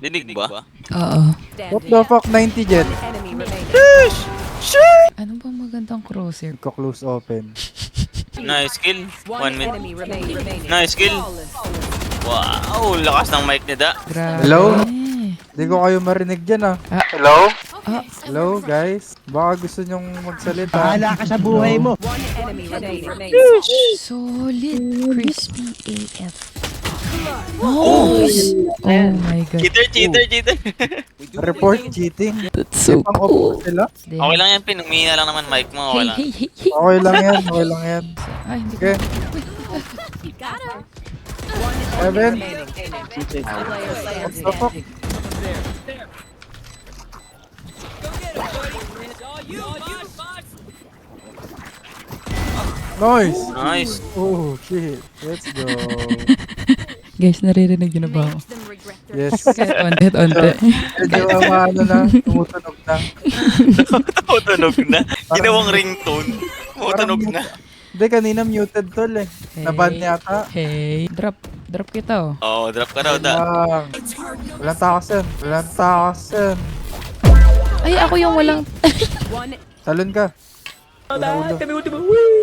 Dinig ba? Oo. What the fuck, 90 jet? Ano bang magandang crosshair? Nagka-close open. Nice kill. 1 mid. Enemy remaining. Nice kill. Wow, lakas ng mic ni Da. Grabe. Hello? Hindi ko kayo marinig dyan ah. Hello? Hello guys? Baka gusto nyong magsalita. Bahala ka sa buhay mo. One enemy remaining. Solid. Crispy AF. Nice! Oh my god. Cheater. Report cheating. That's so Pang cool. off sila. Okay lang yan, Pin. Umihinga lang naman mic mo. Okay lang. Hey. Okay lang yan, okay lang yan. Ay, hindi ko. Okay. Evan. What the fuck? Nice! Nice. Oh shit. Let's go. Guys, naririnig yun na ba ako? Yes. Kahit onte. Medyo ano na, tumutunog na. Tumutunog na. Ginawang ringtone. Tumutunog na. Hindi, kanina muted tol eh. Naban yata. Hey. Drop kita oh. Oh, drop ka raw, Da. Walang takas yan. Walang takas yan. Ay, ako yung walang... Talon ka. Ulo.